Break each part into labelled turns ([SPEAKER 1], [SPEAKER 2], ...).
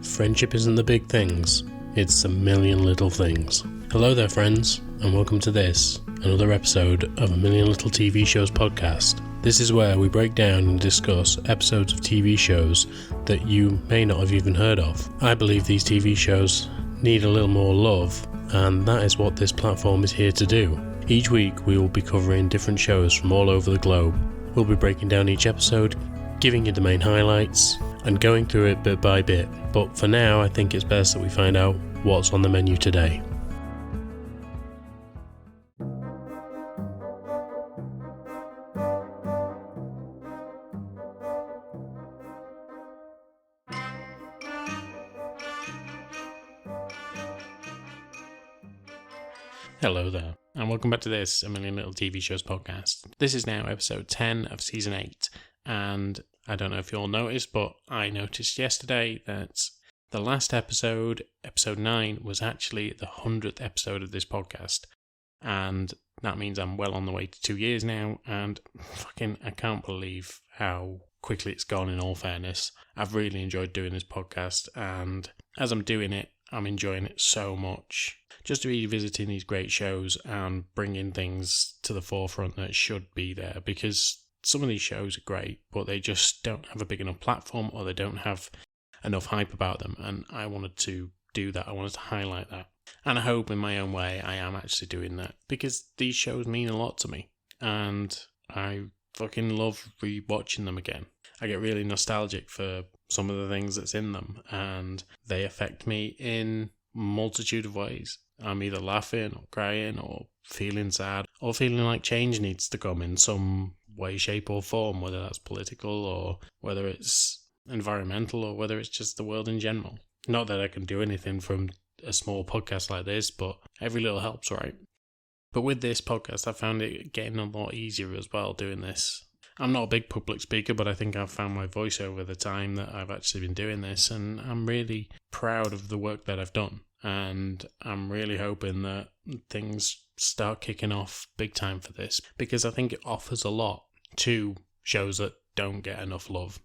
[SPEAKER 1] Friendship isn't the big things, it's a million little things. Hello there friends, and welcome to this, another episode of A Million Little TV Shows podcast. This is where we break down and discuss episodes of TV shows that you may not have even heard of. I believe these TV shows need a little more love, and that is what this platform is here to do. Each week we will be covering different shows from all over the globe. We'll be breaking down each episode, giving you the main highlights, and going through it bit by bit. But for now, I think it's best that we find out what's on the menu today. Hello there, and welcome back to this A Million Little TV Shows podcast. This is now episode 10 of season 8, and I don't know if you all noticed, but I noticed yesterday that the last episode, episode 9, was actually the 100th episode of this podcast, and that means I'm well on the way to 2 years now, and I can't believe how quickly it's gone, in all fairness. I've really enjoyed doing this podcast, and as I'm doing it, I'm enjoying it so much. Just to be visiting these great shows and bringing things to the forefront that should be there, because some of these shows are great, but they just don't have a big enough platform, or they don't have enough hype about them, and I wanted to do that. I wanted to highlight that, and I hope in my own way I am actually doing that, because these shows mean a lot to me, and I fucking love rewatching them again. I get really nostalgic for some of the things that's in them, and they affect me in a multitude of ways. I'm either laughing or crying or feeling sad or feeling like change needs to come in some way, shape or form, whether that's political or whether it's environmental or whether it's just the world in general. Not that I can do anything from a small podcast like this, but every little helps, right? But with this podcast, I found it getting a lot easier as well doing this. I'm not a big public speaker, but I think I've found my voice over the time that I've actually been doing this, and I'm really proud of the work that I've done. And I'm really hoping that things start kicking off big time for this, because I think it offers a lot to shows that don't get enough love.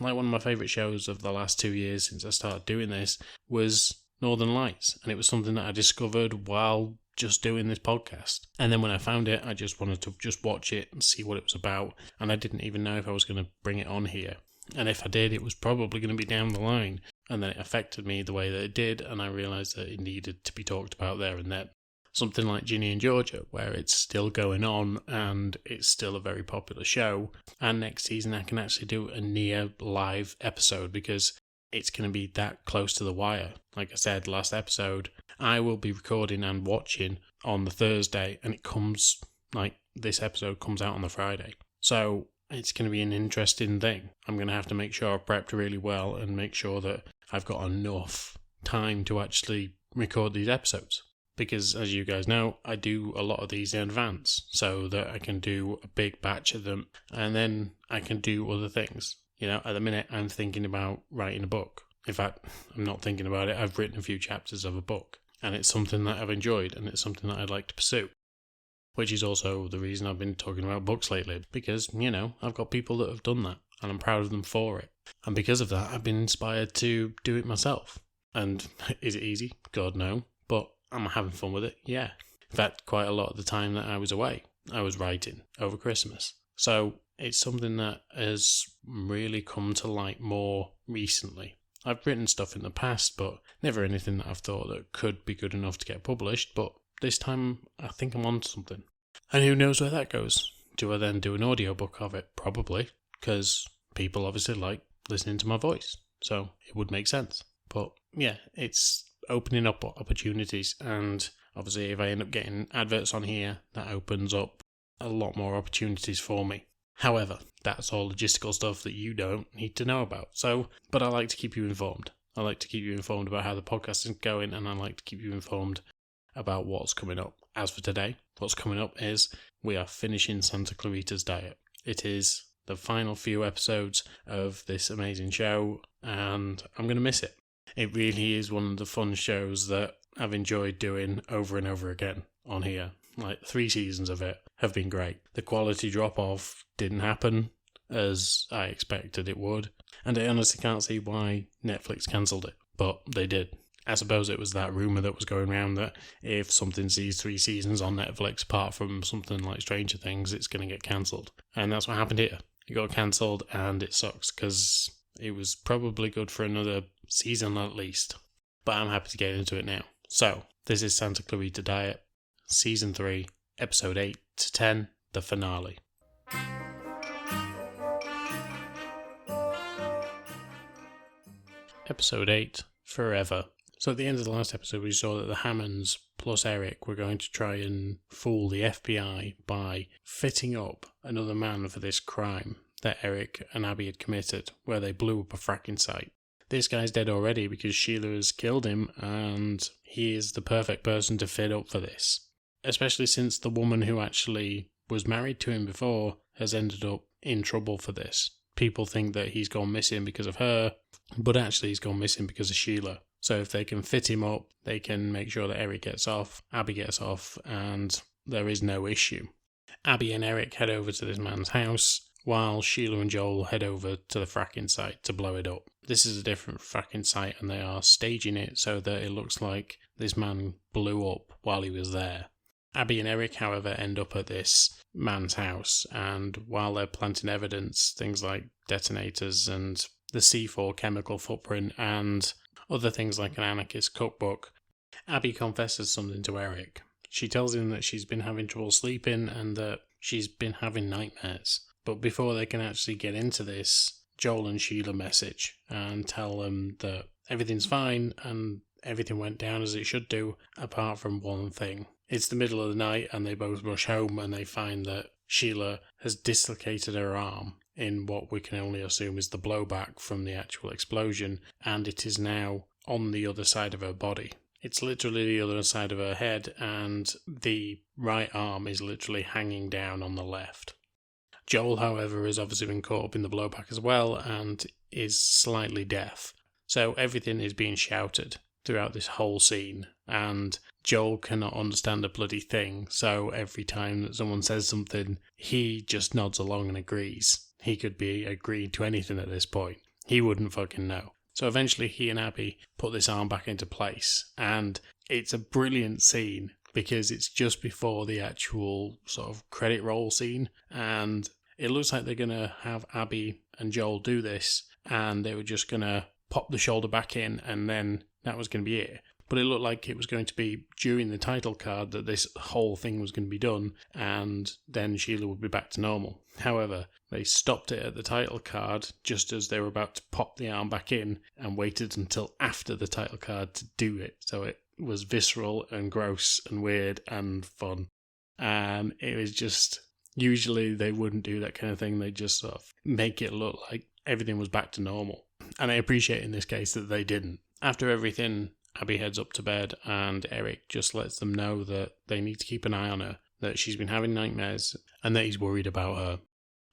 [SPEAKER 1] Like one of my favourite shows of the last 2 years since I started doing this was Northern Lights, and it was something that I discovered while just doing this podcast. And then when I found it, I just wanted to just watch it and see what it was about, and I didn't even know if I was going to bring it on here. And if I did, it was probably going to be down the line. And then it affected me the way that it did, and I realised that it needed to be talked about there and then. Something like Ginny and Georgia, where it's still going on and it's still a very popular show. And next season I can actually do a near live episode, because it's going to be that close to the wire. Like I said, last episode, I will be recording and watching on the Thursday, and it comes, like, this episode comes out on the Friday. So it's going to be an interesting thing. I'm going to have to make sure I've prepped really well and make sure that I've got enough time to actually record these episodes. Because, as you guys know, I do a lot of these in advance so that I can do a big batch of them, and then I can do other things. You know, at the minute, I'm thinking about writing a book. In fact, I'm not thinking about it. I've written a few chapters of a book, and it's something that I've enjoyed, and it's something that I'd like to pursue. Which is also the reason I've been talking about books lately, because, you know, I've got people that have done that, and I'm proud of them for it. And because of that, I've been inspired to do it myself. And is it easy? God, no. But I'm having fun with it, yeah. In fact, quite a lot of the time that I was away, I was writing over Christmas. So it's something that has really come to light more recently. I've written stuff in the past, but never anything that I've thought that could be good enough to get published, but this time I think I'm on to something. And who knows where that goes? Do I then do an audiobook of it? Probably, because people obviously like listening to my voice, so it would make sense. But yeah, it's opening up opportunities, and obviously if I end up getting adverts on here, that opens up a lot more opportunities for me. However, that's all logistical stuff that you don't need to know about. But I like to keep you informed. I like to keep you informed about how the podcast is going, and I like to keep you informed about what's coming up. As for today, what's coming up is we are finishing Santa Clarita's Diet. It is the final few episodes of this amazing show, and I'm going to miss it. It really is one of the fun shows that I've enjoyed doing over and over again on here. Like, 3 seasons of it have been great. The quality drop-off didn't happen as I expected it would, and I honestly can't see why Netflix cancelled it. but they did. I suppose it was that rumour that was going around that if something sees 3 seasons on Netflix, apart from something like Stranger Things, it's going to get cancelled. And that's what happened here. It got cancelled, and it sucks, because it was probably good for another season at least. But I'm happy to get into it now. So, this is Santa Clarita Diet, Season 3, Episode 8-10, the finale. Episode 8, Forever. So at the end of the last episode, we saw that the Hammonds plus Eric were going to try and fool the FBI by fitting up another man for this crime that Eric and Abby had committed, where they blew up a fracking site. This guy's dead already because Sheila has killed him, and he is the perfect person to fit up for this. Especially since the woman who actually was married to him before has ended up in trouble for this. People think that he's gone missing because of her, but actually he's gone missing because of Sheila. So if they can fit him up, they can make sure that Eric gets off, Abby gets off, and there is no issue. Abby and Eric head over to this man's house, while Sheila and Joel head over to the fracking site to blow it up. This is a different fracking site, and they are staging it so that it looks like this man blew up while he was there. Abby and Eric, however, end up at this man's house, and while they're planting evidence, things like detonators and the C4 chemical footprint and other things like an anarchist cookbook, Abby confesses something to Eric. She tells him that she's been having trouble sleeping and that she's been having nightmares. But before they can actually get into this, Joel and Sheila message and tell them that everything's fine and everything went down as it should do, apart from one thing. It's the middle of the night and they both rush home and they find that Sheila has dislocated her arm in what we can only assume is the blowback from the actual explosion, and it is now on the other side of her body. It's literally the other side of her head, and the right arm is literally hanging down on the left. Joel, however, has obviously been caught up in the blowback as well and is slightly deaf. So everything is being shouted throughout this whole scene, and Joel cannot understand a bloody thing, so every time that someone says something, he just nods along and agrees. He could be agreeing to anything at this point. He wouldn't fucking know. So eventually he and Abby put this arm back into place, and it's a brilliant scene because it's just before the actual sort of credit roll scene, and it looks like they're going to have Abby and Joel do this, and they were just going to pop the shoulder back in, and then that was going to be it. But it looked like it was going to be during the title card that this whole thing was going to be done, and then Sheila would be back to normal. However, they stopped it at the title card just as they were about to pop the arm back in and waited until after the title card to do it. So it was visceral and gross and weird and fun. And it was just, usually they wouldn't do that kind of thing. They just sort of make it look like everything was back to normal. And I appreciate in this case that they didn't. After everything, Abby heads up to bed and Eric just lets them know that they need to keep an eye on her, that she's been having nightmares and that he's worried about her.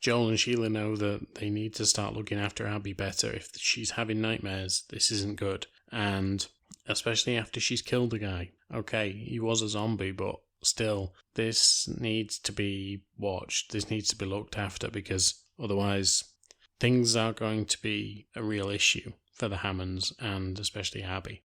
[SPEAKER 1] Joel and Sheila know that they need to start looking after Abby better. If she's having nightmares, this isn't good. And especially after she's killed a guy. Okay, he was a zombie, but still, this needs to be watched. This needs to be looked after, because otherwise things are going to be a real issue for the Hammonds and especially Abby.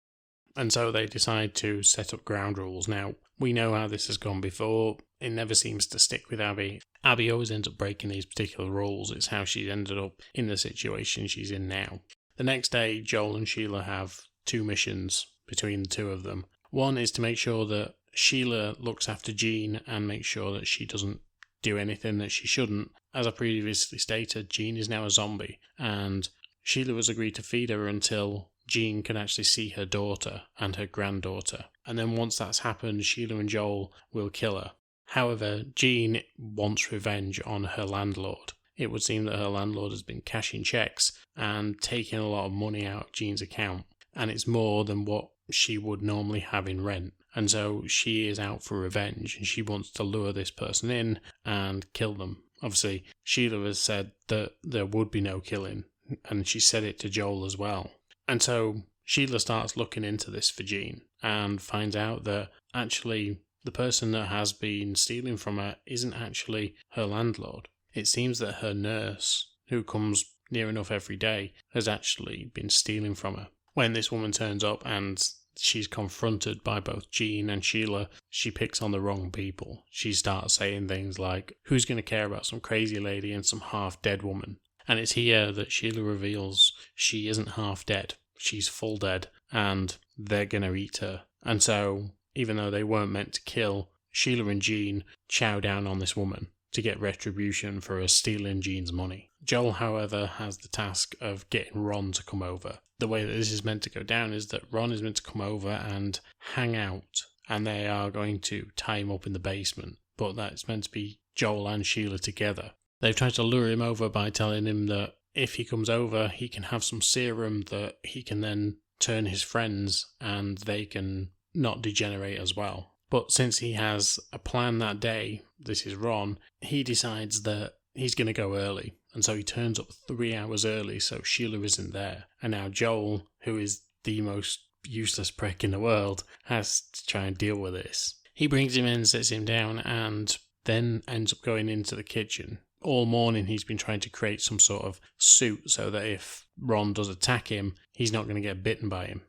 [SPEAKER 1] And so they decide to set up ground rules. Now, we know how this has gone before. It never seems to stick with Abby. Abby always ends up breaking these particular rules. It's how she ended up in the situation she's in now. The next day, Joel and Sheila have 2 missions between the two of them. One is to make sure that Sheila looks after Jean and make sure that she doesn't do anything that she shouldn't. As I previously stated, Jean is now a zombie, and Sheila was agreed to feed her until Jean can actually see her daughter and her granddaughter. And then once that's happened, Sheila and Joel will kill her. However, Jean wants revenge on her landlord. It would seem that her landlord has been cashing checks and taking a lot of money out of Jean's account, and it's more than what she would normally have in rent. And so she is out for revenge, and she wants to lure this person in and kill them. Obviously, Sheila has said that there would be no killing, and she said it to Joel as well. And so Sheila starts looking into this for Jean and finds out that actually the person that has been stealing from her isn't actually her landlord. It seems that her nurse, who comes near enough every day, has actually been stealing from her. when this woman turns up and she's confronted by both Jean and Sheila, she picks on the wrong people. She starts saying things like, who's going to care about some crazy lady and some half-dead woman? And it's here that Sheila reveals she isn't half-dead. She's full dead, and they're going to eat her. And so, even though they weren't meant to kill, Sheila and Jean chow down on this woman to get retribution for her stealing Jean's money. Joel, however, has the task of getting Ron to come over. The way that this is meant to go down is that Ron is meant to come over and hang out, and they are going to tie him up in the basement, but that's meant to be Joel and Sheila together. They've tried to lure him over by telling him that if he comes over, he can have some serum that he can then turn his friends and they can not degenerate as well. But since he has a plan that day, this is Ron, he decides that he's going to go early. And so he turns up 3 hours early so Sheila isn't there. And now Joel, who is the most useless prick in the world, has to try and deal with this. He brings him in, sits him down, and then ends up going into the kitchen. All morning he's been trying to create some sort of suit so that if Ron does attack him, he's not going to get bitten by him.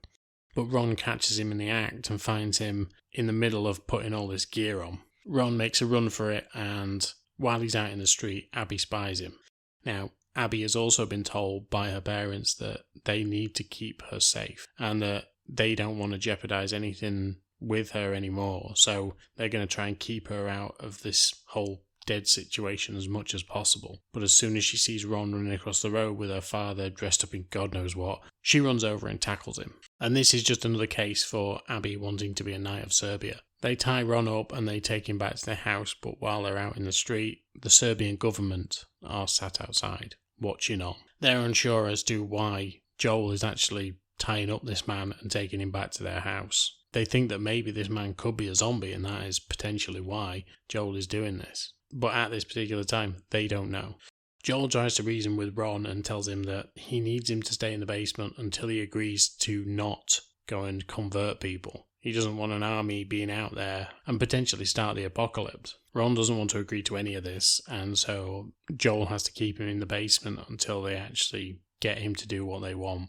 [SPEAKER 1] But Ron catches him in the act and finds him in the middle of putting all this gear on. Ron makes a run for it, and while he's out in the street, Abby spies him. Now, Abby has also been told by her parents that they need to keep her safe and that they don't want to jeopardize anything with her anymore, so they're going to try and keep her out of this whole dead situation as much as possible. But as soon as she sees Ron running across the road with her father dressed up in God knows what, she runs over and tackles him. And this is just another case for Abby wanting to be a Knight of Serbia. They tie Ron up and they take him back to their house, but while they're out in the street, the Serbian government are sat outside, watching on. They're unsure as to why Joel is actually tying up this man and taking him back to their house. They think that maybe this man could be a zombie, and that is potentially why Joel is doing this. But at this particular time, they don't know. Joel tries to reason with Ron and tells him that he needs him to stay in the basement until he agrees to not go and convert people. He doesn't want an army being out there and potentially start the apocalypse. Ron doesn't want to agree to any of this, and so Joel has to keep him in the basement until they actually get him to do what they want.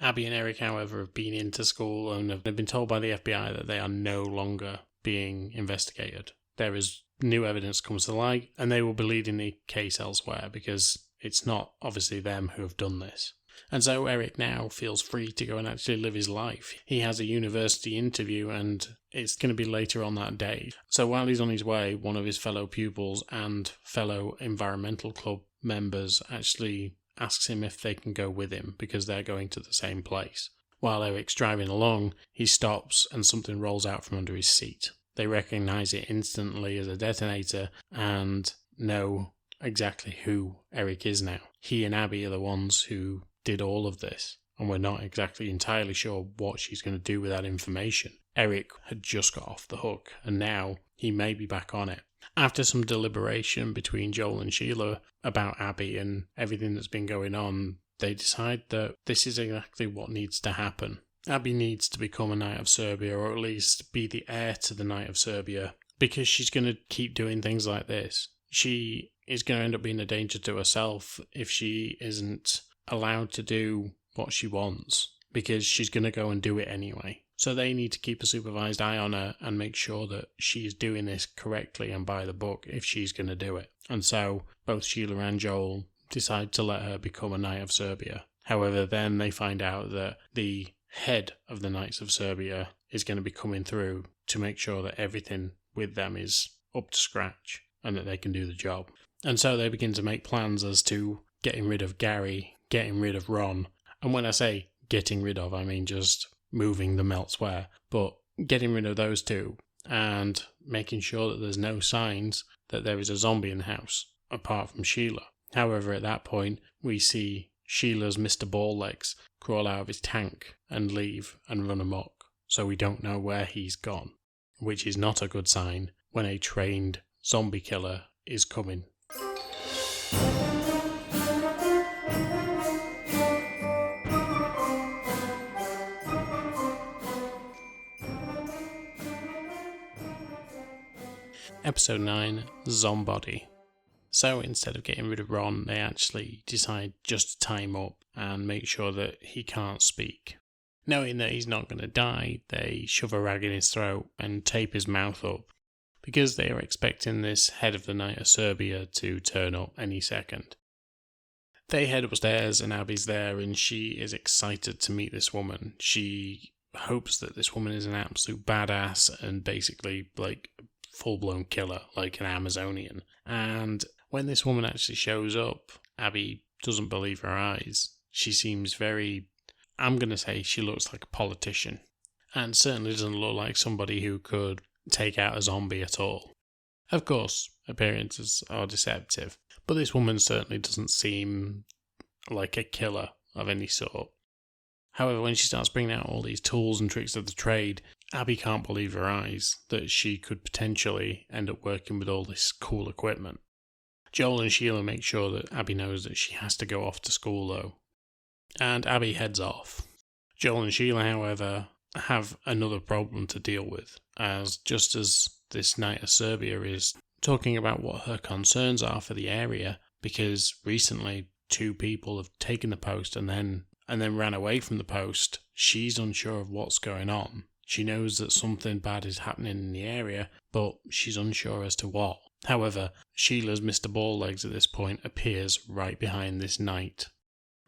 [SPEAKER 1] Abby and Eric, however, have been into school and have been told by the FBI that they are no longer being investigated. There is new evidence comes to light, and they will be leading the case elsewhere because it's not obviously them who have done this. And so Eric now feels free to go and actually live his life. He has a university interview and it's going to be later on that day. So while he's on his way, one of his fellow pupils and fellow environmental club members actually asks him if they can go with him because they're going to the same place. While Eric's driving along, he stops and something rolls out from under his seat. They recognise it instantly as a detonator and know exactly who Eric is now. He and Abby are the ones who did all of this, and we're not exactly entirely sure what she's going to do with that information. Eric had just got off the hook, and now he may be back on it. After some deliberation between Joel and Sheila about Abby and everything that's been going on, they decide that this is exactly what needs to happen. Abby needs to become a Knight of Serbia, or at least be the heir to the Knight of Serbia, because she's going to keep doing things like this. She is going to end up being a danger to herself if she isn't allowed to do what she wants, because she's going to go and do it anyway. So they need to keep a supervised eye on her and make sure that she's doing this correctly and by the book if she's going to do it. And so both Sheila and Joel decide to let her become a Knight of Serbia. However, then they find out that the head of the Knights of Serbia is going to be coming through to make sure that everything with them is up to scratch and that they can do the job. And so they begin to make plans as to getting rid of Gary, getting rid of Ron. And when I say getting rid of, I mean just moving them elsewhere. But getting rid of those two and making sure that there's no signs that there is a zombie in the house, apart from Sheila. However, at that point, we see Sheila's Mr. Balllegs crawl out of his tank and leave and run amok. So we don't know where he's gone, which is not a good sign when a trained zombie killer is coming. Episode 9, Zombody. So instead of getting rid of Ron, they actually decide just to tie him up and make sure that he can't speak. Knowing that he's not going to die, they shove a rag in his throat and tape his mouth up, because they are expecting this head of the Knight of Serbia to turn up any second. They head upstairs and Abby's there, and she is excited to meet this woman. She hopes that this woman is an absolute badass and basically like full-blown killer, like an Amazonian. And when this woman actually shows up, Abby doesn't believe her eyes. She seems very, I'm going to say she looks like a politician, and certainly doesn't look like somebody who could take out a zombie at all. Of course, appearances are deceptive, but this woman certainly doesn't seem like a killer of any sort. However, when she starts bringing out all these tools and tricks of the trade, Abby can't believe her eyes that she could potentially end up working with all this cool equipment. Joel and Sheila make sure that Abby knows that she has to go off to school though, and Abby heads off. Joel and Sheila, however, have another problem to deal with, as just as this Knight of Serbia is talking about what her concerns are for the area, because recently 2 people have taken the post and then ran away from the post, she's unsure of what's going on. She knows that something bad is happening in the area, but she's unsure as to what. However, Sheila's Mr. Balllegs at this point appears right behind this knight.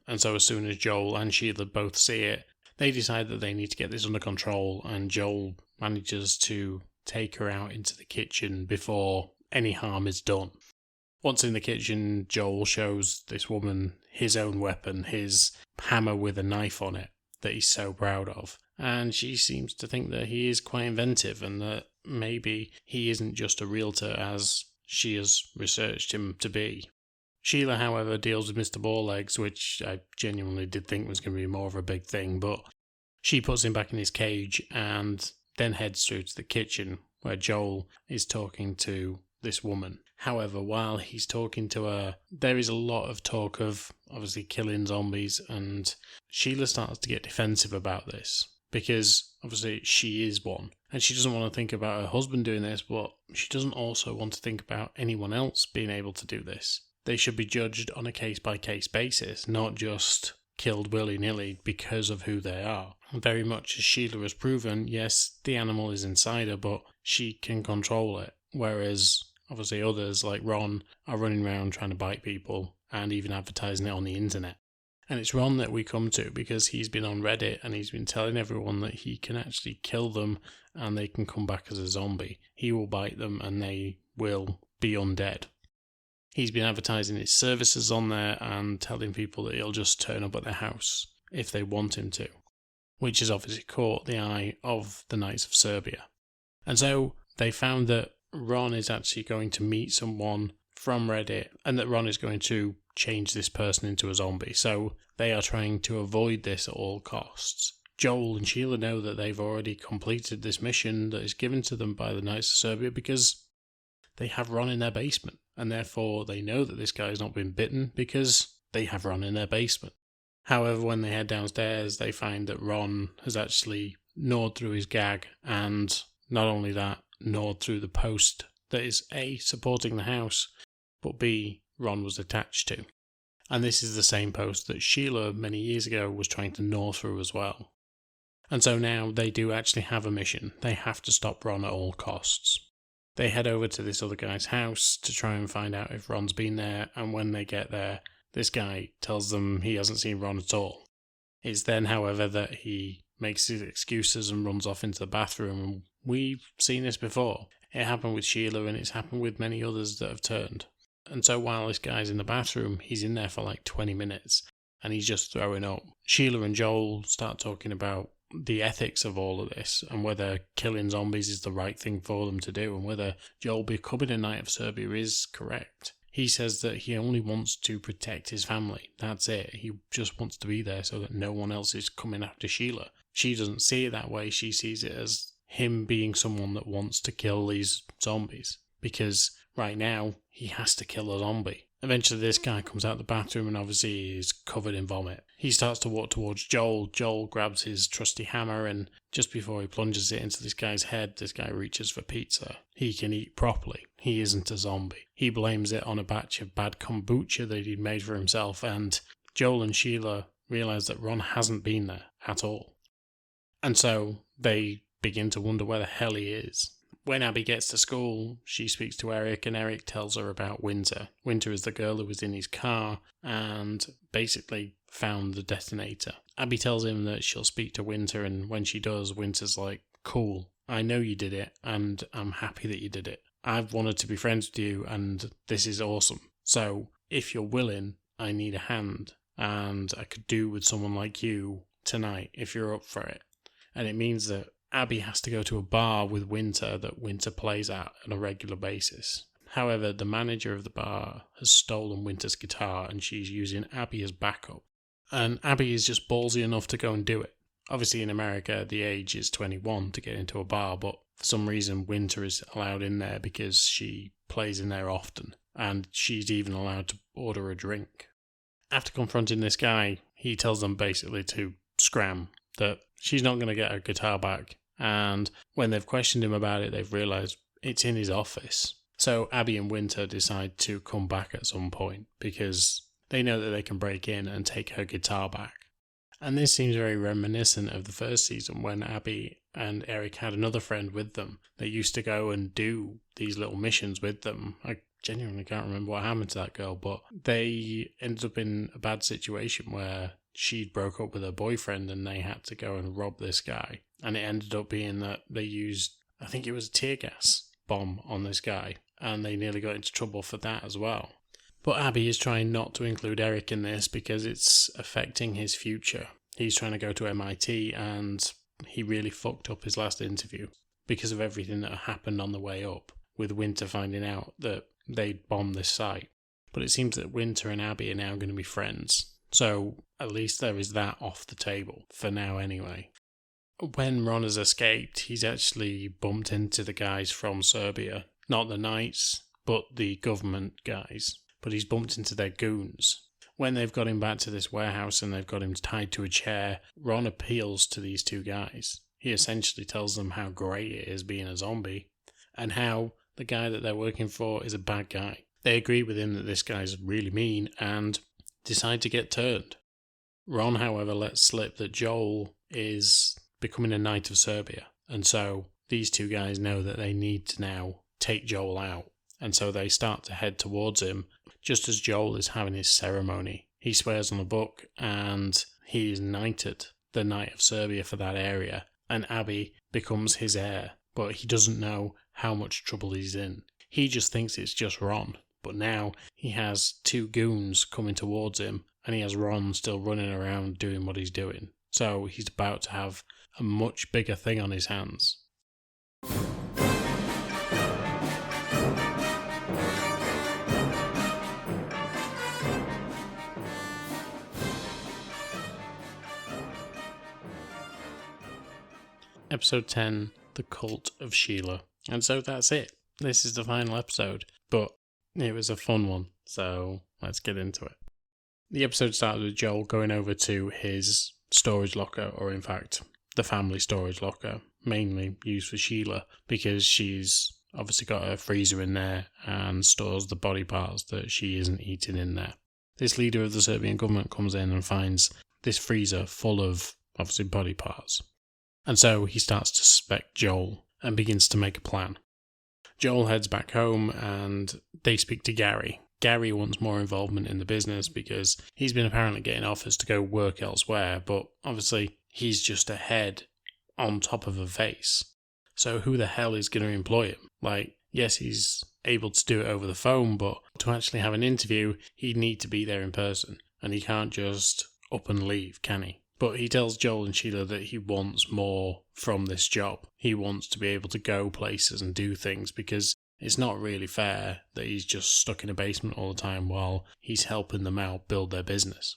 [SPEAKER 1] And so as soon as Joel and Sheila both see it, they decide that they need to get this under control, and Joel manages to take her out into the kitchen before any harm is done. Once in the kitchen, Joel shows this woman his own weapon, his hammer with a knife on it, that he's so proud of. And she seems to think that he is quite inventive and that maybe he isn't just a realtor as she has researched him to be. Sheila, however, deals with Mr. Balllegs, which I genuinely did think was going to be more of a big thing, but she puts him back in his cage and then heads through to the kitchen where Joel is talking to this woman. However, while he's talking to her, there is a lot of talk of obviously killing zombies, and Sheila starts to get defensive about this because obviously she is one, and she doesn't want to think about her husband doing this, but she doesn't also want to think about anyone else being able to do this. They should be judged on a case-by-case basis, not just killed willy-nilly because of who they are. Very much as Sheila has proven, yes, the animal is inside her, but she can control it, whereas obviously others, like Ron, are running around trying to bite people and even advertising it on the internet. And it's Ron that we come to because he's been on Reddit and he's been telling everyone that he can actually kill them and they can come back as a zombie. He will bite them and they will be undead. He's been advertising his services on there and telling people that he'll just turn up at their house if they want him to, which has obviously caught the eye of the Knights of Serbia. And so they found that Ron is actually going to meet someone from Reddit and that Ron is going to change this person into a zombie. So they are trying to avoid this at all costs. Joel and Sheila know that they've already completed this mission that is given to them by the Knights of Serbia because they have Ron in their basement, and therefore they know that this guy's not been bitten because they have Ron in their basement. However, when they head downstairs, they find that Ron has actually gnawed through his gag, and not only that, gnawed through the post that is A, supporting the house, but B, Ron was attached to. And this is the same post that Sheila many years ago was trying to gnaw through as well. And so now they do actually have a mission. They have to stop Ron at all costs. They head over to this other guy's house to try and find out if Ron's been there, and when they get there, this guy tells them he hasn't seen Ron at all. It's then, however, that he makes his excuses and runs off into the bathroom, and we've seen this before. It happened with Sheila, and it's happened with many others that have turned. And so while this guy's in the bathroom, he's in there for like 20 minutes, and he's just throwing up. Sheila and Joel start talking about the ethics of all of this and whether killing zombies is the right thing for them to do and whether Joel becoming a Knight of Serbia is correct. He says that he only wants to protect his family. That's it. He just wants to be there so that no one else is coming after Sheila. She doesn't see it that way. She sees it as him being someone that wants to kill these zombies because right now he has to kill a zombie. Eventually this guy comes out the bathroom and obviously he's covered in vomit. He starts to walk towards Joel. Joel grabs his trusty hammer and just before he plunges it into this guy's head, this guy reaches for pizza. He can eat properly. He isn't a zombie. He blames it on a batch of bad kombucha that he'd made for himself, and Joel and Sheila realise that Ron hasn't been there at all. And so they begin to wonder where the hell he is. When Abby gets to school, she speaks to Eric, and Eric tells her about Winter. Winter is the girl who was in his car and basically found the detonator. Abby tells him that she'll speak to Winter, and when she does, Winter's like, cool, I know you did it, and I'm happy that you did it. I've wanted to be friends with you, and this is awesome. So, if you're willing, I need a hand, and I could do with someone like you tonight, if you're up for it. And it means that Abby has to go to a bar with Winter that Winter plays at on a regular basis. However, the manager of the bar has stolen Winter's guitar, and she's using Abby as backup. And Abby is just ballsy enough to go and do it. Obviously, in America, the age is 21 to get into a bar, but for some reason, Winter is allowed in there because she plays in there often, and she's even allowed to order a drink. After confronting this guy, he tells them basically to scram, that she's not going to get her guitar back. And when they've questioned him about it, they've realised it's in his office. So Abby and Winter decide to come back at some point because they know that they can break in and take her guitar back. And this seems very reminiscent of the first season when Abby and Eric had another friend with them. They used to go and do these little missions with them. I genuinely can't remember what happened to that girl, but they ended up in a bad situation where she'd broke up with her boyfriend and they had to go and rob this guy. And it ended up being that they used, I think it was a tear gas bomb on this guy, and they nearly got into trouble for that as well. But Abby is trying not to include Eric in this because it's affecting his future. He's trying to go to MIT and he really fucked up his last interview because of everything that happened on the way up, with Winter finding out that they'd bombed this site. But it seems that Winter and Abby are now going to be friends. So at least there is that off the table, for now anyway. When Ron has escaped, he's actually bumped into the guys from Serbia. Not the Knights, but the government guys. But he's bumped into their goons. When they've got him back to this warehouse and they've got him tied to a chair, Ron appeals to these two guys. He essentially tells them how great it is being a zombie and how the guy that they're working for is a bad guy. They agree with him that this guy's really mean and decide to get turned. Ron, however, lets slip that Joel is becoming a Knight of Serbia, and so these two guys know that they need to now take Joel out, and so they start to head towards him just as Joel is having his ceremony. He swears on a book and he is knighted the Knight of Serbia for that area, and Abby becomes his heir, but he doesn't know how much trouble he's in. He just thinks it's just Ron, but now he has two goons coming towards him and he has Ron still running around doing what he's doing. So he's about to have a much bigger thing on his hands. Episode 10, The Cult of Sheila. And so that's it. This is the final episode, but it was a fun one, so let's get into it. The episode started with Joel going over to his storage locker, or in fact, the family storage locker, mainly used for Sheila, because she's obviously got her freezer in there and stores the body parts that she isn't eating in there. This leader of the Serbian government comes in and finds this freezer full of, obviously, body parts. And so he starts to suspect Joel and begins to make a plan. Joel heads back home and they speak to Gary. Gary wants more involvement in the business because he's been apparently getting offers to go work elsewhere, but obviously he's just a head on top of a face. So who the hell is going to employ him? Like, yes, he's able to do it over the phone, but to actually have an interview, he'd need to be there in person. And he can't just up and leave, can he? But he tells Joel and Sheila that he wants more from this job. He wants to be able to go places and do things because it's not really fair that he's just stuck in a basement all the time while he's helping them out build their business.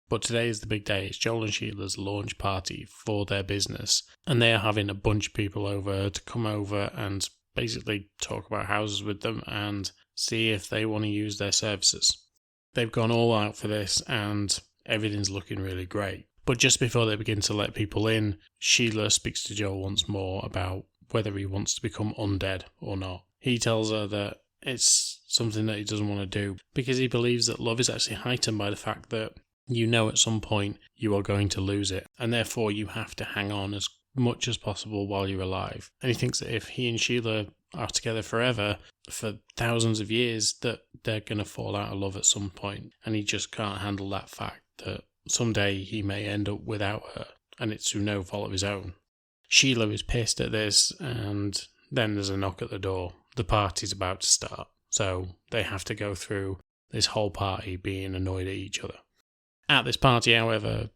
[SPEAKER 1] But today is the big day. It's Joel and Sheila's launch party for their business, and they are having a bunch of people over to come over and basically talk about houses with them and see if they want to use their services. They've gone all out for this and everything's looking really great. But just before they begin to let people in, Sheila speaks to Joel once more about whether he wants to become undead or not. He tells her that it's something that he doesn't want to do because he believes that love is actually heightened by the fact that you know at some point you are going to lose it, and therefore you have to hang on as much as possible while you're alive. And he thinks that if he and Sheila are together forever, for thousands of years, that they're going to fall out of love at some point. And he just can't handle that fact that someday he may end up without her, and it's through no fault of his own. Sheila is pissed at this, and then there's a knock at the door. The party's about to start, so they have to go through this whole party being annoyed at each other. At this party, however,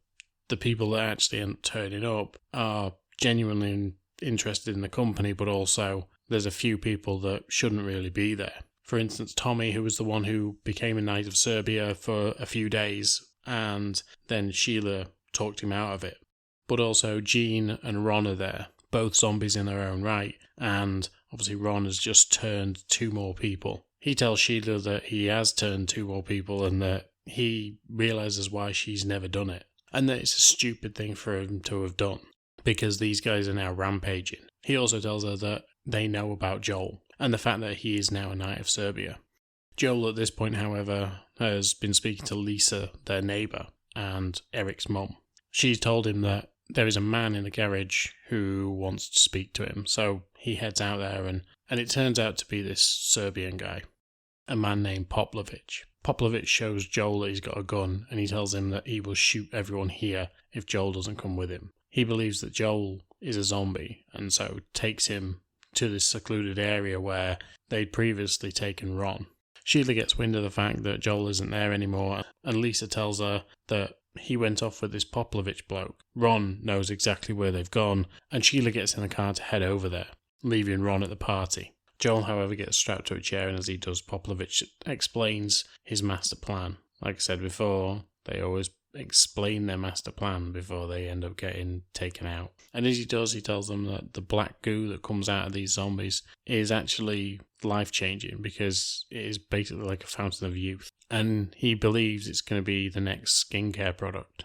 [SPEAKER 1] the people that actually end up turning up are genuinely interested in the company, but also there's a few people that shouldn't really be there. For instance, Tommy, who was the one who became a Knight of Serbia for a few days, and then Sheila talked him out of it. But also Jean and Ron are there, both zombies in their own right, and obviously Ron has just turned 2 more people. He tells Sheila that he has turned 2 more people and that he realises why she's never done it, and that it's a stupid thing for him to have done, because these guys are now rampaging. He also tells her that they know about Joel, and the fact that he is now a Knight of Serbia. Joel at this point, however, has been speaking to Lisa, their neighbour, and Eric's mum. She's told him that there is a man in the garage who wants to speak to him, so he heads out there, and it turns out to be this Serbian guy, a man named Poplovich. Poplovich shows Joel that he's got a gun, and he tells him that he will shoot everyone here if Joel doesn't come with him. He believes that Joel is a zombie, and so takes him to this secluded area where they'd previously taken Ron. Sheila gets wind of the fact that Joel isn't there anymore, and Lisa tells her that he went off with this Poplovich bloke. Ron knows exactly where they've gone, and Sheila gets in the car to head over there, leaving Ron at the party. Joel, however, gets strapped to a chair, and as he does, Poplovich explains his master plan. Like I said before, they always explain their master plan before they end up getting taken out. And as he does, he tells them that the black goo that comes out of these zombies is actually life-changing, because it is basically like a fountain of youth. And he believes it's going to be the next skincare product.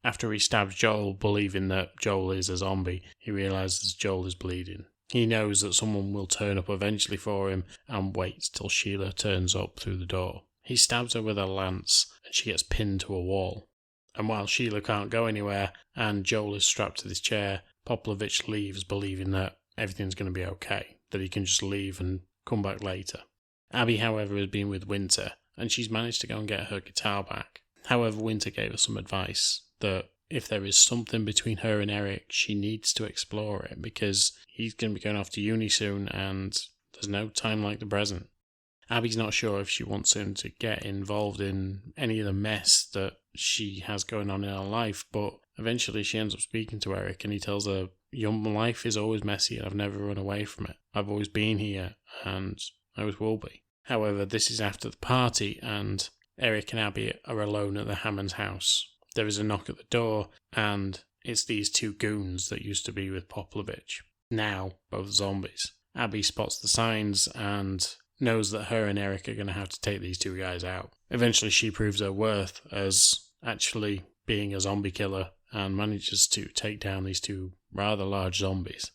[SPEAKER 1] After he stabs Joel, believing that Joel is a zombie, he realises Joel is bleeding. He knows that someone will turn up eventually for him, and waits till Sheila turns up through the door. He stabs her with a lance, and she gets pinned to a wall. And while Sheila can't go anywhere, and Joel is strapped to this chair, Poplovich leaves, believing that everything's going to be okay, that he can just leave and come back later. Abby, however, has been with Winter, and she's managed to go and get her guitar back. However, Winter gave her some advice that if there is something between her and Eric, she needs to explore it, because he's going to be going off to uni soon, and there's no time like the present. Abby's not sure if she wants him to get involved in any of the mess that she has going on in her life, but eventually she ends up speaking to Eric, and he tells her, "Your life is always messy, and I've never run away from it. I've always been here, and I always will be." However, this is after the party, and Eric and Abby are alone at the Hammond's house. There is a knock at the door, and it's these 2 goons that used to be with Poplovich, now both zombies. Abby spots the signs and knows that her and Eric are going to have to take these 2 guys out. Eventually she proves her worth as actually being a zombie killer, and manages to take down these 2 rather large zombies,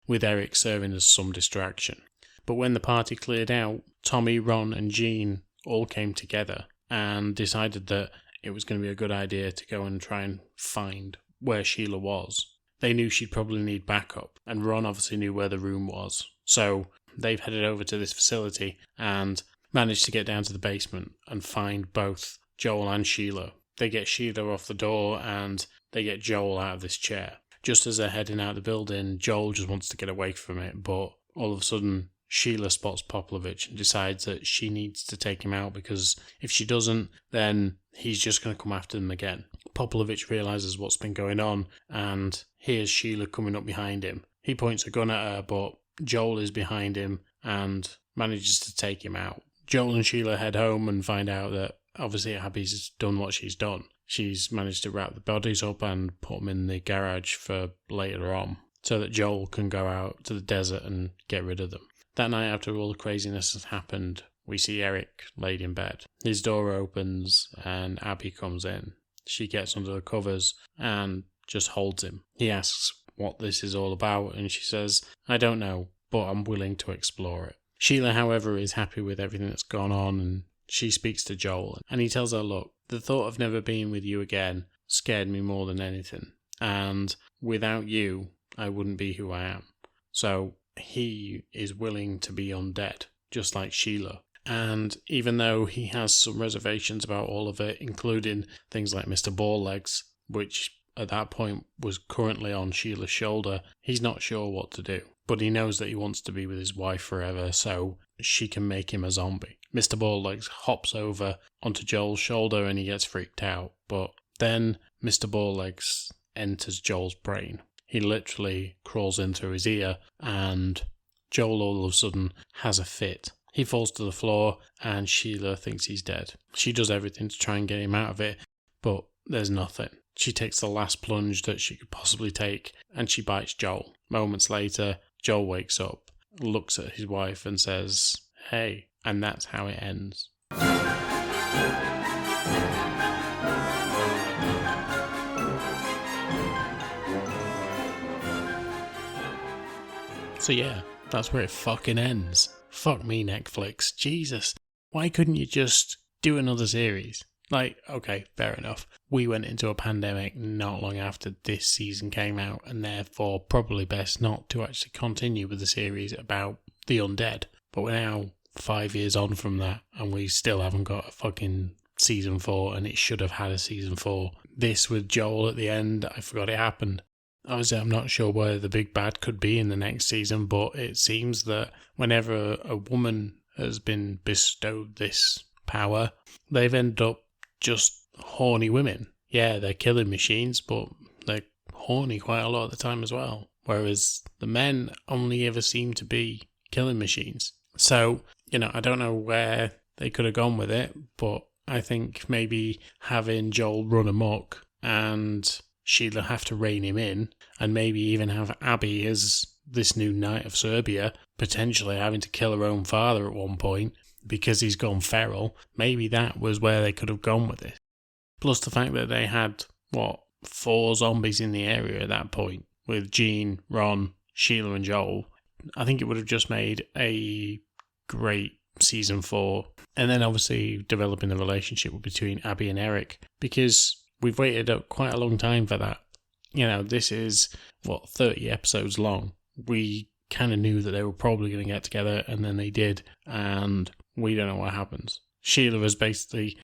[SPEAKER 1] with Eric serving as some distraction. But when the party cleared out, Tommy, Ron and Jean all came together and decided that it was going to be a good idea to go and try and find where Sheila was. They knew she'd probably need backup, and Ron obviously knew where the room was. So they've headed over to this facility and managed to get down to the basement and find both Joel and Sheila. They get Sheila off the door, and they get Joel out of this chair. Just as they're heading out of the building, Joel just wants to get away from it, but all of a sudden Sheila spots Poplovich and decides that she needs to take him out, because if she doesn't, then he's just going to come after them again. Poplovich realises what's been going on and hears Sheila coming up behind him. He points a gun at her, but Joel is behind him and manages to take him out. Joel and Sheila head home and find out that obviously Abby's done what she's done. She's managed to wrap the bodies up and put them in the garage for later on, so that Joel can go out to the desert and get rid of them. That night, after all the craziness has happened, we see Eric laid in bed. His door opens and Abby comes in. She gets under the covers and just holds him. He asks what this is all about, and she says, "I don't know, but I'm willing to explore it." Sheila, however, is happy with everything that's gone on, and she speaks to Joel, and he tells her, "Look, the thought of never being with you again scared me more than anything, and without you, I wouldn't be who I am. So he is willing to be undead, just like Sheila. And even though he has some reservations about all of it, including things like Mr. Balllegs, which at that point was currently on Sheila's shoulder, he's not sure what to do. But he knows that he wants to be with his wife forever, so she can make him a zombie. Mr. Balllegs hops over onto Joel's shoulder and he gets freaked out. But then Mr. Balllegs enters Joel's brain. He literally crawls in through his ear and Joel all of a sudden has a fit. He falls to the floor and Sheila thinks he's dead. She does everything to try and get him out of it, but there's nothing. She takes the last plunge that she could possibly take and she bites Joel. Moments later, Joel wakes up, looks at his wife and says, "Hey," and that's how it ends. So yeah, that's where it fucking ends. Fuck me, Netflix. Jesus. Why couldn't you just do another series? Like, okay, fair enough. We went into a pandemic not long after this season came out, and therefore probably best not to actually continue with the series about the undead. But we're now 5 years on from that, and we still haven't got a fucking season 4, and it should have had a season 4. This with Joel at the end, I forgot it happened. Obviously, I'm not sure where the big bad could be in the next season, but it seems that whenever a woman has been bestowed this power, they've ended up just horny women. Yeah, they're killing machines, but they're horny quite a lot of the time as well. Whereas the men only ever seem to be killing machines. So, I don't know where they could have gone with it, but I think maybe having Joel run amok and Sheila have to rein him in, and maybe even have Abby as this new Knight of Serbia, potentially having to kill her own father at one point because he's gone feral. Maybe that was where they could have gone with it. Plus the fact that they had, 4 zombies in the area at that point, with Jean, Ron, Sheila and Joel. I think it would have just made a great season 4. And then obviously developing the relationship between Abby and Eric, because we've waited quite a long time for that. This is, 30 episodes long. We kind of knew that they were probably going to get together, and then they did, and we don't know what happens. Sheila has basically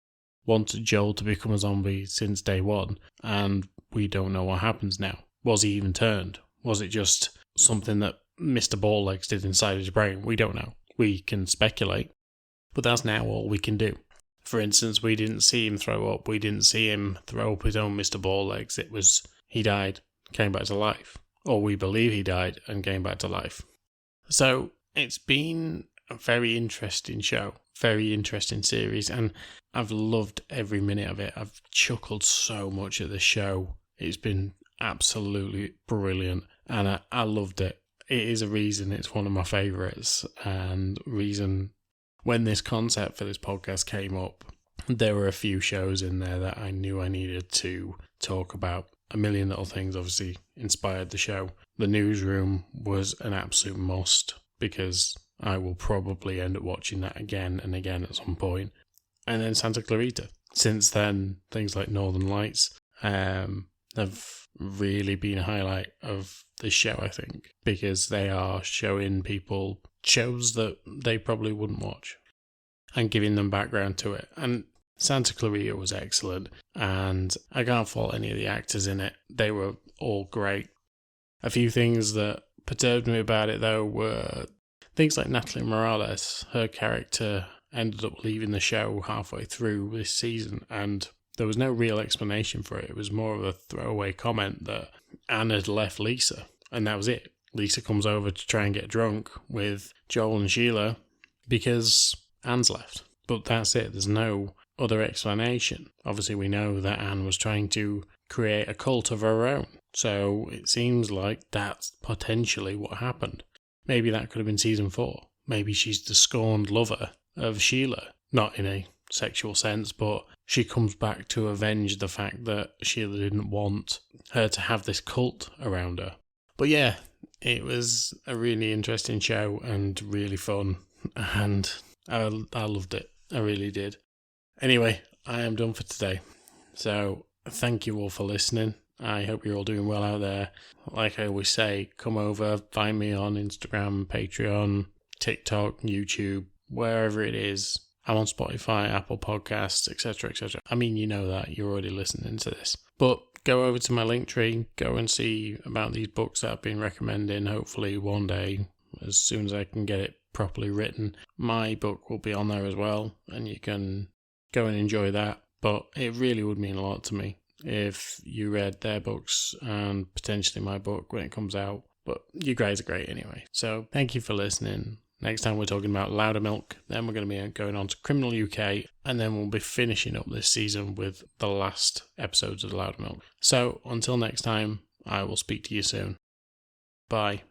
[SPEAKER 1] wanted Joel to become a zombie since day one, and we don't know what happens now. Was he even turned? Was it just something that Mr. Balllegs did inside his brain? We don't know. We can speculate, but that's now all we can do. For instance, we didn't see him throw up. We didn't see him throw up his own Mr. Balllegs. It was he died, came back to life. Or we believe he died and came back to life. So it's been a very interesting show, very interesting series, and I've loved every minute of it. I've chuckled so much at this show. It's been absolutely brilliant, and I loved it. It is a reason it's one of my favourites, and reason when this concept for this podcast came up, there were a few shows in there that I knew I needed to talk about. A Million Little Things obviously inspired the show. The Newsroom was an absolute must, because I will probably end up watching that again and again at some point. And then Santa Clarita. Since then, things like Northern Lights have really been a highlight of this show, I think, because they are showing people shows that they probably wouldn't watch and giving them background to it. And Santa Clarita was excellent, and I can't fault any of the actors in it. They were all great. A few things that perturbed me about it, though, were things like Natalie Morales. Her character ended up leaving the show halfway through this season, and there was no real explanation for it. It was more of a throwaway comment that Anne had left Lisa, and that was it. Lisa comes over to try and get drunk with Joel and Sheila because Anne's left. But that's it. There's no other explanation. Obviously, we know that Anne was trying to create a cult of her own. So it seems like that's potentially what happened. Maybe that could have been season 4. Maybe she's the scorned lover of Sheila. Not in a sexual sense, but she comes back to avenge the fact that Sheila didn't want her to have this cult around her. But yeah, it was a really interesting show and really fun, and I loved it. I really did. Anyway, I am done for today. So thank you all for listening. I hope you're all doing well out there. Like I always say, come over, find me on Instagram, Patreon, TikTok, YouTube, wherever it is. I'm on Spotify, Apple Podcasts, etc., etc. I mean, you know that. You're already listening to this. But go over to my Linktree, go and see about these books that I've been recommending. Hopefully one day, as soon as I can get it properly written, my book will be on there as well, and you can go and enjoy that. But it really would mean a lot to me if you read their books and potentially my book when it comes out. But you guys are great anyway. So thank you for listening. Next time we're talking about Loudermilk, then we're going to be going on to Criminal UK, and then we'll be finishing up this season with the last episodes of Loudermilk. So until next time, I will speak to you soon. Bye.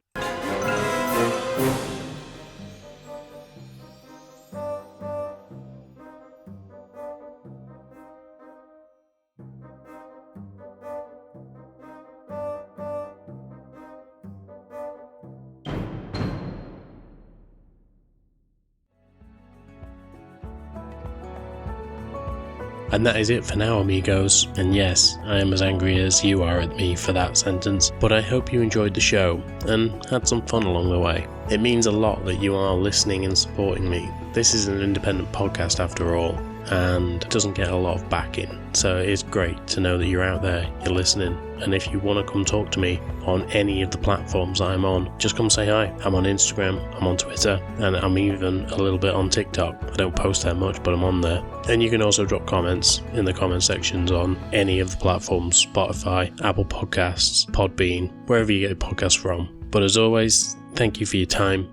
[SPEAKER 1] And that is it for now, amigos. And yes, I am as angry as you are at me for that sentence, but I hope you enjoyed the show and had some fun along the way. It means a lot that you are listening and supporting me. This is an independent podcast after all, and doesn't get a lot of backing, so it is great to know that you're out there, you're listening, and if you want to come talk to me on any of the platforms I'm on, just come say hi. I'm on Instagram, I'm on Twitter, and I'm even a little bit on TikTok. I don't post that much, but I'm on there. And you can also drop comments in the comment sections on any of the platforms: Spotify, Apple Podcasts, Podbean, wherever you get podcasts from. But as always, thank you for your time,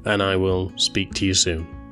[SPEAKER 1] and I will speak to you soon.